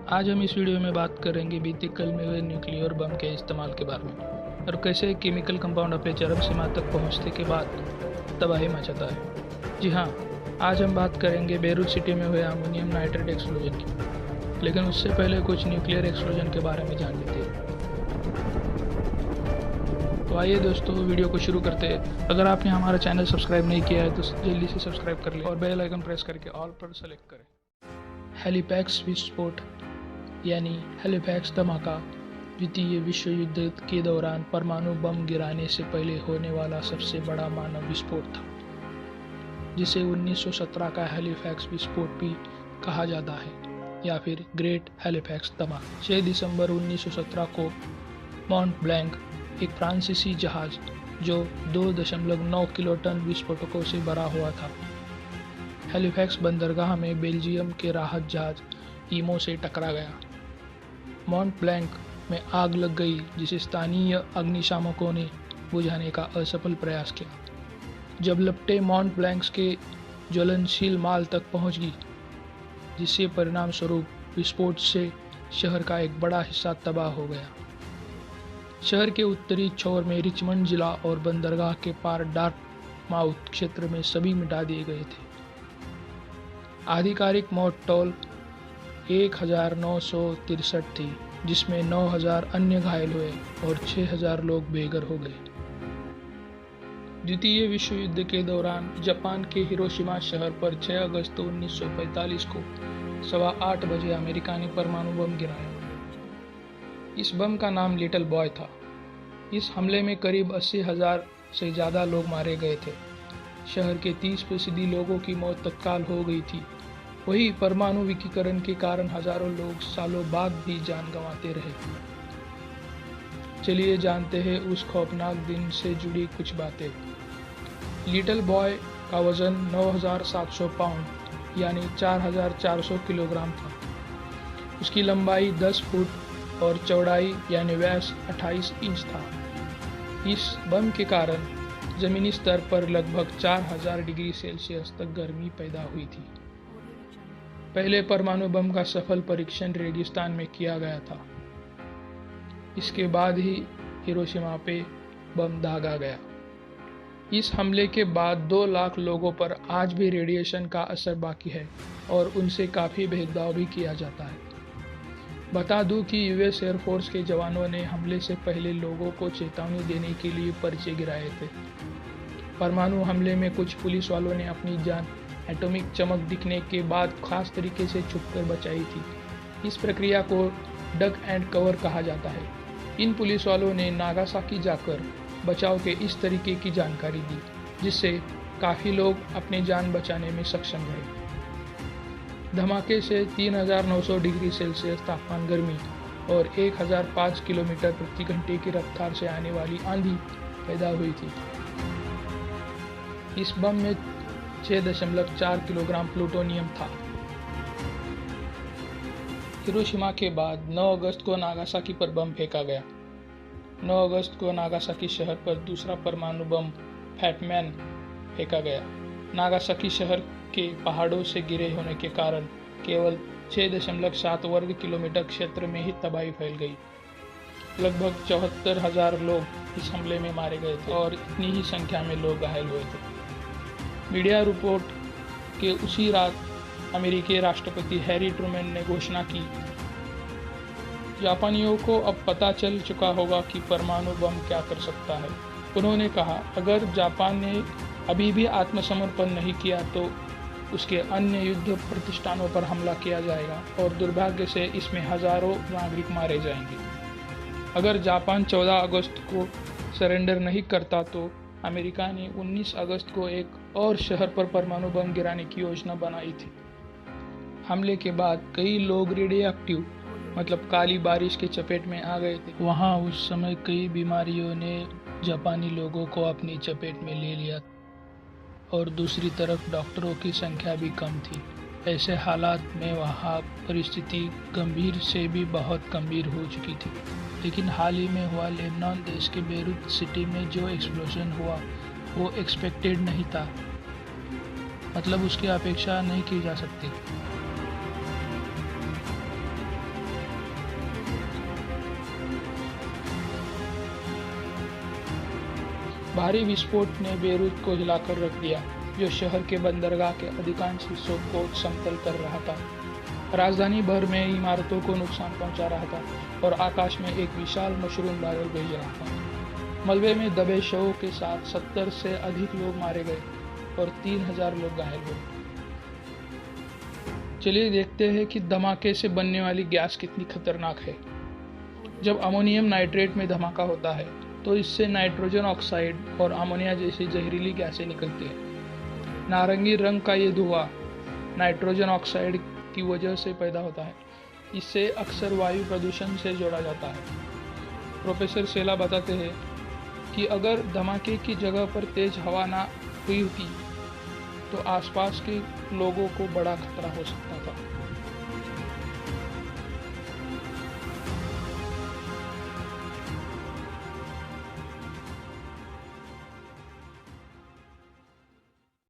आज हम इस वीडियो में बात करेंगे बीते कल में हुए न्यूक्लियर बम के इस्तेमाल के बारे में और कैसे केमिकल कंपाउंड अपने चरम सीमा तक पहुंचने के बाद तबाही मचाता है। जी हाँ, आज हम बात करेंगे बेरूत सिटी में हुए अमोनियम नाइट्रेट एक्सप्लोजन की, लेकिन उससे पहले कुछ न्यूक्लियर एक्सप्लोजन के बारे में जान लेते हैं। तो आइए दोस्तों, वीडियो को शुरू करते हैं। अगर आपने हमारा चैनल सब्सक्राइब नहीं किया है तो जल्दी से सब्सक्राइब कर लें और बेल आइकन प्रेस करके ऑल पर सेलेक्ट करें। हैलीफैक्स विस्फोट यानी हैलीफैक्स धमाका द्वितीय विश्व युद्ध के दौरान परमाणु बम गिराने से पहले होने वाला सबसे बड़ा मानव विस्फोट था, जिसे 1917 का हैलीफैक्स विस्फोट भी कहा जाता है या फिर ग्रेट हैलीफैक्स धमाका। 6 दिसंबर 1917 को माउंट ब्लैंक, एक फ्रांसीसी जहाज जो 2.9 किलोटन विस्फोटकों से भरा हुआ था, हैलीफैक्स बंदरगाह में बेल्जियम के राहत जहाज ईमो से टकरा गया। माउंट ब्लैंक में आग लग गई, जिसे स्थानीय अग्निशामकों ने बुझाने का असफल प्रयास किया। जब लपटें माउंट ब्लैंक के ज्वलनशील माल तक पहुंच गई, जिससे परिणाम स्वरूप विस्फोट से शहर का एक बड़ा हिस्सा तबाह हो गया। शहर के उत्तरी छोर में रिचमंड जिला और बंदरगाह के पार डार्टमाउथ क्षेत्र में सभी मिटा दिए गए थे। आधिकारिक मौत टोल 1963 थी, जिसमें 9000 अन्य घायल हुए और 6000 लोग बेघर हो गए। द्वितीय विश्व युद्ध के दौरान जापान के हिरोशिमा शहर पर 6 अगस्त 1945 को 8:15 बजे अमेरिका ने परमाणु बम गिराया। इस बम का नाम लिटिल बॉय था। इस हमले में करीब 80,000 से ज़्यादा लोग मारे गए थे। शहर के 30% लोगों की मौत तत्काल हो गई थी। वही परमाणु विकिरण के कारण हजारों लोग सालों बाद भी जान गंवाते रहे। चलिए जानते हैं उस खौफनाक दिन से जुड़ी कुछ बातें। लिटिल बॉय का वजन 9,700 पाउंड यानी 4,400 किलोग्राम था। उसकी लंबाई 10 फुट और चौड़ाई यानी व्यास 28 इंच था। इस बम के कारण जमीनी स्तर पर लगभग 4000 डिग्री सेल्सियस तक गर्मी पैदा हुई थी। पहले परमाणु बम का सफल परीक्षण रेगिस्तान में किया गया था। इसके बाद ही हिरोशिमा पे बम दागा गया। इस हमले के बाद 2 लाख लोगों पर आज भी रेडिएशन का असर बाकी है और उनसे काफ़ी भेदभाव भी किया जाता है। बता दूं कि यूएस एयरफोर्स के जवानों ने हमले से पहले लोगों को चेतावनी देने के लिए पर्चे गिराए थे। परमाणु हमले में कुछ पुलिस वालों ने अपनी जान एटॉमिक चमक दिखने के बाद खास तरीके से छुपकर बचाई थी। इस प्रक्रिया को डक एंड कवर कहा जाता है। इन पुलिस वालों ने नागासाकी जाकर बचाव के इस तरीके की जानकारी दी, जिससे काफ़ी लोग अपनी जान बचाने में सक्षम रहे। धमाके से 3900 डिग्री सेल्सियस तापमान गर्मी और 1005 किलोमीटर प्रति घंटे की रफ्तार से आने वाली आंधी पैदा हुई थी। इस बम में 6.4 किलोग्राम प्लूटोनियम था। हिरोशिमा के बाद 9 अगस्त को नागासाकी पर बम फेंका गया। 9 अगस्त को नागासाकी शहर पर दूसरा परमाणु बम फैटमैन फेंका गया। नागासाकी शहर के पहाड़ों से गिरे होने के कारण केवल 6.7 वर्ग किलोमीटर क्षेत्र में ही तबाही फैल गई। लगभग 74,000 लोग इस हमले में मारे गए थे और इतनी ही संख्या में लोग घायल हुए थे। मीडिया रिपोर्ट के उसी रात अमेरिकी राष्ट्रपति हैरी ट्रूमैन ने घोषणा की, जापानियों को अब पता चल चुका होगा कि परमाणु बम क्या कर सकता है। उन्होंने कहा, अगर जापान ने अभी भी आत्मसमर्पण नहीं किया तो उसके अन्य युद्ध प्रतिष्ठानों पर हमला किया जाएगा और दुर्भाग्य से इसमें हजारों नागरिक मारे जाएंगे। अगर जापान 14 अगस्त को सरेंडर नहीं करता तो अमेरिका ने 19 अगस्त को एक और शहर पर परमाणु बम गिराने की योजना बनाई थी। हमले के बाद कई लोग रेडियोएक्टिव मतलब काली बारिश के चपेट में आ गए थे। वहाँ उस समय कई बीमारियों ने जापानी लोगों को अपनी चपेट में ले लिया और दूसरी तरफ डॉक्टरों की संख्या भी कम थी। ऐसे हालात में वहाँ परिस्थिति गंभीर से भी बहुत गंभीर हो चुकी थी। लेकिन हाल ही में हुआ लेबनान देश के बेरूत सिटी में जो एक्सप्लोजन हुआ वो एक्सपेक्टेड नहीं था, मतलब उसकी अपेक्षा नहीं की जा सकती। भारी विस्फोट ने बेरूत को हिलाकर रख दिया, जो शहर के बंदरगाह के अधिकांश हिस्सों को समतल कर रहा था। राजधानी भर में इमारतों को नुकसान पहुंचा रहा था और आकाश में एक विशाल मशरूम बादल भेज रहा था। मलबे में दबे शवों के साथ 70 से अधिक लोग मारे गए और 3000 लोग घायल हुए। चलिए देखते हैं कि धमाके से बनने वाली गैस कितनी खतरनाक है। जब अमोनियम नाइट्रेट में धमाका होता है तो इससे नाइट्रोजन ऑक्साइड और अमोनिया जैसी जहरीली गैसें निकलती हैं। नारंगी रंग का ये धुआं नाइट्रोजन ऑक्साइड की वजह से पैदा होता है। इससे अक्सर वायु प्रदूषण से जोड़ा जाता है। प्रोफेसर सेला बताते हैं कि अगर धमाके की जगह पर तेज हवा ना हुई होती तो आसपास के लोगों को बड़ा खतरा हो सकता था।